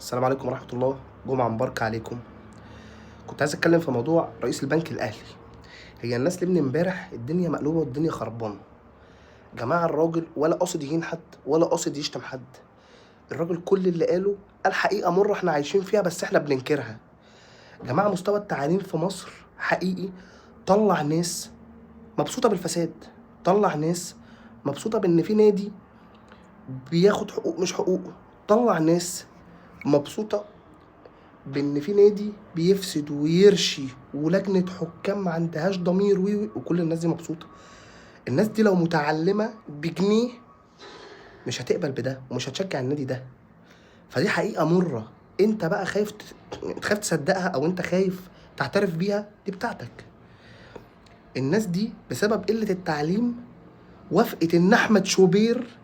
السلام عليكم ورحمة الله. جمعة مباركة عليكم. كنت عايز اتكلم في موضوع رئيس البنك الاهلي. هي الناس اللي من امبارح الدنيا مقلوبة والدنيا خربانة. جماعة الراجل ولا قاصد يهين حد ولا قاصد يشتم حد. الراجل كل اللي قاله قال حقيقة مرة احنا عايشين فيها بس احنا بننكرها. جماعة مستوى التعليم في مصر حقيقي طلع ناس مبسوطة بالفساد، طلع ناس مبسوطة بان في نادي بياخد حقوق مش حقوقه، طلع ناس مبسوطة بان في نادي بيفسد ويرشي ولجنه حكام ما عندهاش ضمير وكل الناس دي مبسوطه. الناس دي لو متعلمه بجنيه مش هتقبل بده ومش هتشجع النادي ده. فدي حقيقه مره. انت بقى خايف تصدقها او انت خايف تعترف بيها، دي بتاعتك. الناس دي بسبب قله التعليم وافقت ان احمد شوبير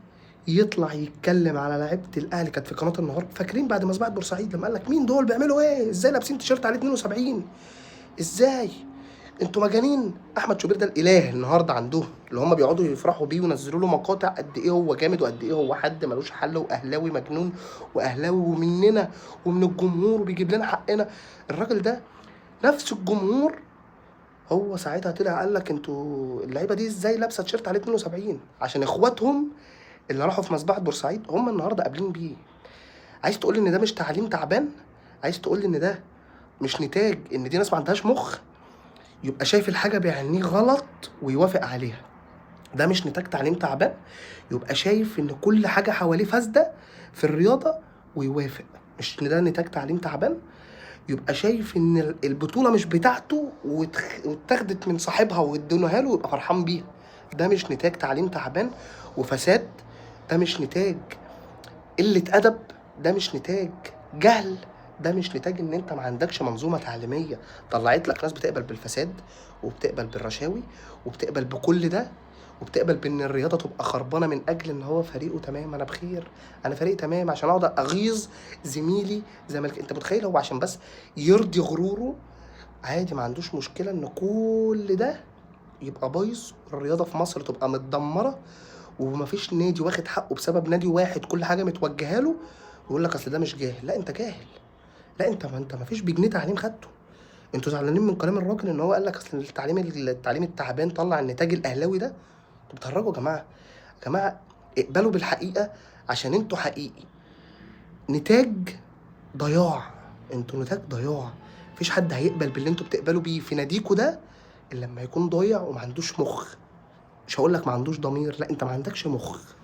يطلع يتكلم على لعيبه الاهلي. كانت في قناه النهار، فاكرين بعد مذبحه بورسعيد لما قال لك مين دول بيعملوا ايه، ازاي لابسين تيشيرت عليه 72، ازاي انتوا مجانين. احمد شوبير ده الاله النهارده عندهم، اللي هم بيقعدوا يفرحوا بيه وينزلوا له مقاطع قد ايه هو جامد وقد ايه هو حد ملوش حل واهلاوي مجنون واهلاوي ومننا ومن الجمهور وبيجيب لنا حقنا. الراجل ده نفس الجمهور هو ساعتها طلع قال لك انتوا اللعيبه دي ازاي لابسه تيشيرت عليه 72 عشان اخواتهم اللي راحوا في مذبحه بورسعيد هم النهارده قابلين بيه. عايز تقول لي ان ده مش تعليم تعبان؟ عايز تقول لي ان ده مش نتاج ان دي ناس ما عندهاش مخ؟ يبقى شايف الحاجة بعينيه غلط ويوافق عليها. ده مش نتاج تعليم تعبان. يبقى شايف ان كل حاجة حواليه فاسدة في الرياضة ويوافق. مش ان ده نتاج تعليم تعبان. يبقى شايف ان البطولة مش بتاعته واتاخدت من صاحبها وادوها له ويبقى فرحان بيها. ده مش نتاج تعليم تعبان وفساد. ده مش نتاج قلة أدب. ده مش نتاج جهل. ده مش نتاج ان انت ما عندكش منظومه تعليميه طلعت لك ناس بتقبل بالفساد وبتقبل بالرشاوي وبتقبل بكل ده وبتقبل بان الرياضه تبقى خربانه من اجل ان هو فريقه تمام. انا بخير، انا فريق تمام عشان اقعد اغيظ زميلي زمالك. انت متخيل هو عشان بس يرضي غروره عادي ما عندوش مشكله ان كل ده يبقى بايظ والرياضه في مصر تبقى متدمره ومفيش نادي واخد حقه بسبب نادي واحد كل حاجه متوجهه له ويقول لك اصل ده مش جاهل. لا انت جاهل. لا انت ما فيش بجنيه تعليم خدته. انتوا زعلانين من كلام الراجل ان هو قال لك اصل التعليم التعبان طلع النتاج الاهلاوي ده. انتوا بتهرجوا يا جماعه. يا جماعه اقبلوا بالحقيقه عشان انتوا حقيقي نتاج ضياع. انتوا نتاج ضياع. مفيش حد هيقبل باللي انتوا بتقبلوا بيه في ناديكوا ده الا لما يكون ضايع وما عندوش مخ. مش هقول لك ما عندوش ضمير، لا انت ما عندكش مخ.